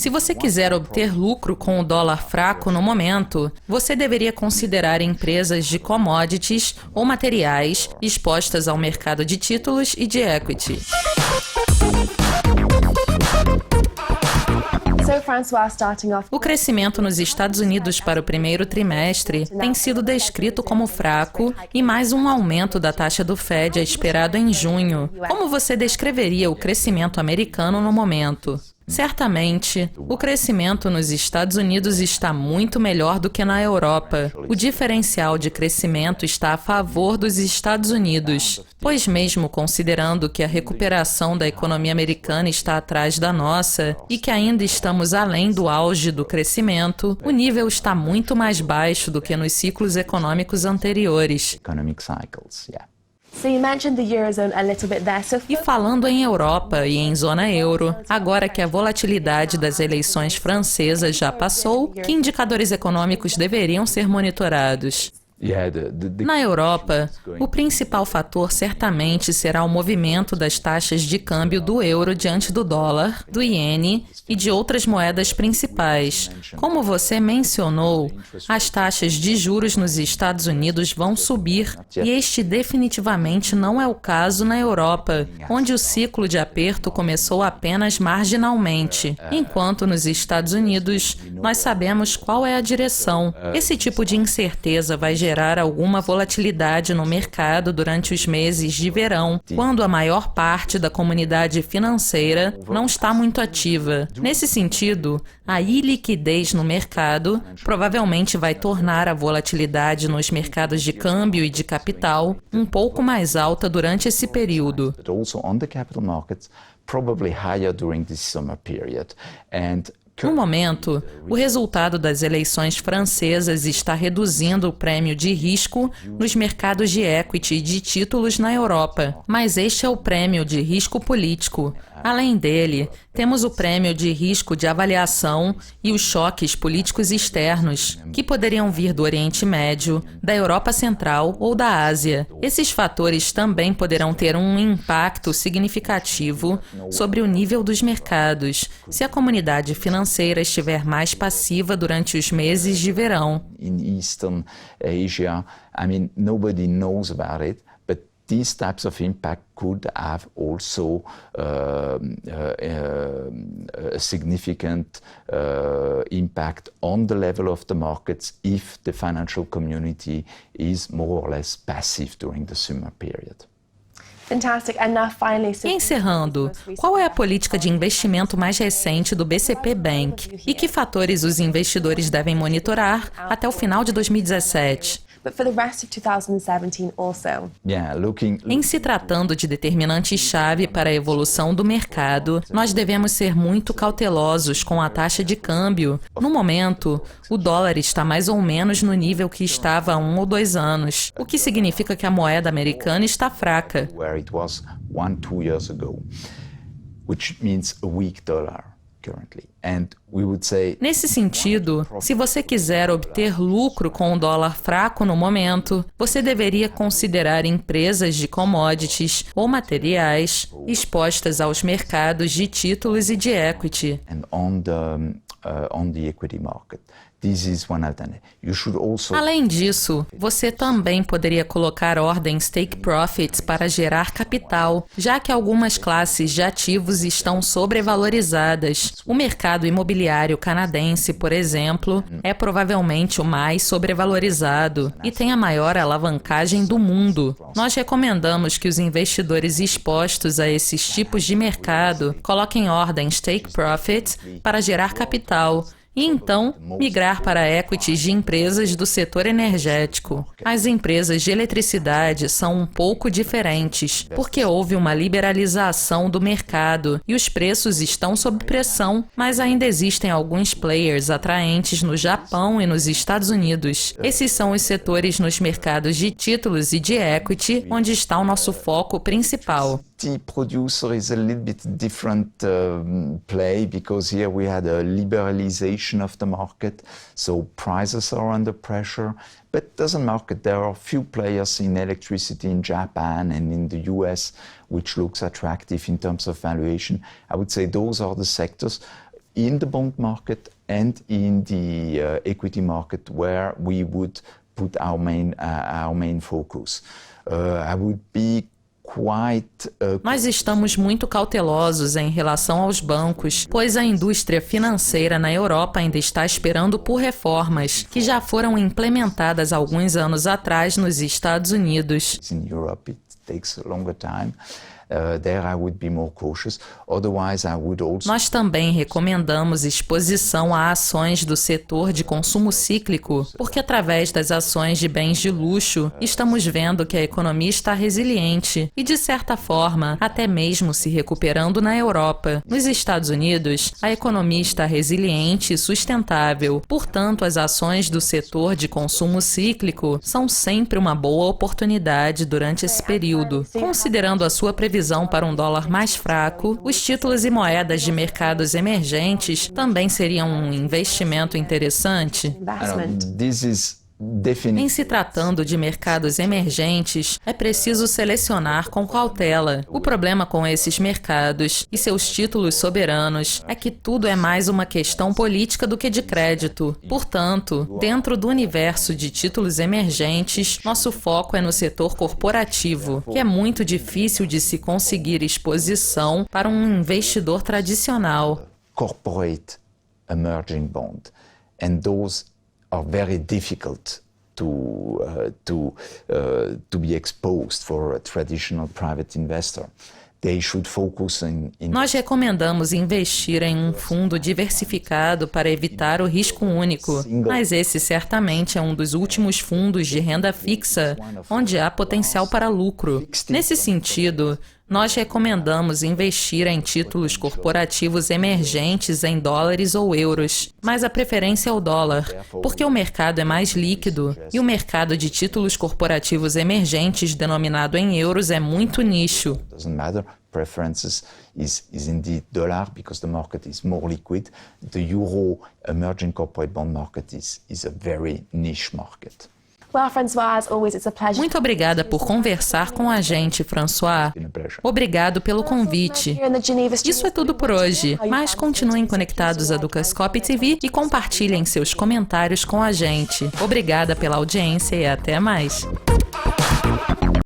Se você quiser obter lucro com o dólar fraco no momento, você deveria considerar empresas de commodities ou materiais expostas ao mercado de títulos e de equity. O crescimento nos Estados Unidos para o primeiro trimestre tem sido descrito como fraco e mais um aumento da taxa do Fed é esperado em junho. Como você descreveria o crescimento americano no momento? Certamente, o crescimento nos Estados Unidos está muito melhor do que na Europa. O diferencial de crescimento está a favor dos Estados Unidos, pois mesmo considerando que a recuperação da economia americana está atrás da nossa e que ainda estamos além do auge do crescimento, o nível está muito mais baixo do que nos ciclos econômicos anteriores. E falando em Europa e em zona euro, agora que a volatilidade das eleições francesas já passou, que indicadores econômicos deveriam ser monitorados? Na Europa, o principal fator certamente será o movimento das taxas de câmbio do euro diante do dólar, do iene e de outras moedas principais. Como você mencionou, as taxas de juros nos Estados Unidos vão subir e este definitivamente não é o caso na Europa, onde o ciclo de aperto começou apenas marginalmente, enquanto nos Estados Unidos nós sabemos qual é a direção. Esse tipo de incerteza vai gerar alguma volatilidade no mercado durante os meses de verão, quando a maior parte da comunidade financeira não está muito ativa. Nesse sentido, a iliquidez no mercado provavelmente vai tornar a volatilidade nos mercados de câmbio e de capital um pouco mais alta durante esse período. No momento, o resultado das eleições francesas está reduzindo o prêmio de risco nos mercados de equity e de títulos na Europa, mas este é o prêmio de risco político. Além dele, temos o prêmio de risco de avaliação e os choques políticos externos, que poderiam vir do Oriente Médio, da Europa Central ou da Ásia. Esses fatores também poderão ter um impacto significativo sobre o nível dos mercados, se a comunidade financeira estiver mais passiva durante os meses de verão. These types of impact could have also a significant impact on the level of the markets if the financial community is more or less passive during the summer period. E encerrando, qual é a política de investimento mais recente do BCP Bank e que fatores os investidores devem monitorar até o final de 2017? Em se tratando de determinante-chave para a evolução do mercado, nós devemos ser muito cautelosos com a taxa de câmbio. No momento, o dólar está mais ou menos no nível que estava há 1 ou 2 anos, o que significa que a moeda americana está fraca. Nesse sentido, se você quiser obter lucro com o dólar fraco no momento, você deveria considerar empresas de commodities ou materiais expostas aos mercados de títulos e de equity. Além disso, você também poderia colocar ordens take profits para gerar capital, já que algumas classes de ativos estão sobrevalorizadas. O mercado imobiliário canadense, por exemplo, é provavelmente o mais sobrevalorizado e tem a maior alavancagem do mundo. Nós recomendamos que os investidores expostos a esses tipos de mercado coloquem ordens take profits para gerar capital, e então migrar para equities de empresas do setor energético. As empresas de eletricidade são um pouco diferentes, porque houve uma liberalização do mercado e os preços estão sob pressão, mas ainda existem alguns players atraentes no Japão e nos Estados Unidos. Esses são os setores nos mercados de títulos e de equity onde está o nosso foco principal. The producer is a little bit different play because here we had a liberalization of the market, so prices are under pressure. But it doesn't matter. There are few players in electricity in Japan and in the US which looks attractive in terms of valuation. I would say those are the sectors. in the bond market and in the equity market where we would put our main focus. I would be Nós estamos muito cautelosos em relação aos bancos, pois a indústria financeira na Europa ainda está esperando por reformas que já foram implementadas alguns anos atrás nos Estados Unidos. In Europe, it takes a longer time. There I would be more cautious. Otherwise, I would also... Nós também recomendamos exposição a ações do setor de consumo cíclico, porque através das ações de bens de luxo, estamos vendo que a economia está resiliente e, de certa forma, até mesmo se recuperando na Europa. Nos Estados Unidos, a economia está resiliente e sustentável, portanto, as ações do setor de consumo cíclico são sempre uma boa oportunidade durante esse período. Considerando a sua previsão para um dólar mais fraco, os títulos e moedas de mercados emergentes também seriam um investimento interessante? Em se tratando de mercados emergentes, é preciso selecionar com cautela. O problema com esses mercados e seus títulos soberanos é que tudo é mais uma questão política do que de crédito. Portanto, dentro do universo de títulos emergentes, nosso foco é no setor corporativo, que é muito difícil de se conseguir exposição para um investidor tradicional. Corporate emerging bond, and those are very difficult to be exposed for a traditional private investor. They should focus in... Nós recomendamos investir em um fundo diversificado para evitar o risco único, mas esse certamente é um dos últimos fundos de renda fixa onde há potencial para lucro. Nesse sentido, nós recomendamos investir em títulos corporativos emergentes em dólares ou euros, mas a preferência é o dólar, porque o mercado é mais líquido e o mercado de títulos corporativos emergentes denominado em euros é muito nicho. Preferences is indeed dollar because the market is more liquid. The euro emerging corporate bond market is a very niche market. Muito obrigada por conversar com a gente, François. Obrigado pelo convite. Isso é tudo por hoje, mas continuem conectados à Dukascopy TV e compartilhem seus comentários com a gente. Obrigada pela audiência e até mais.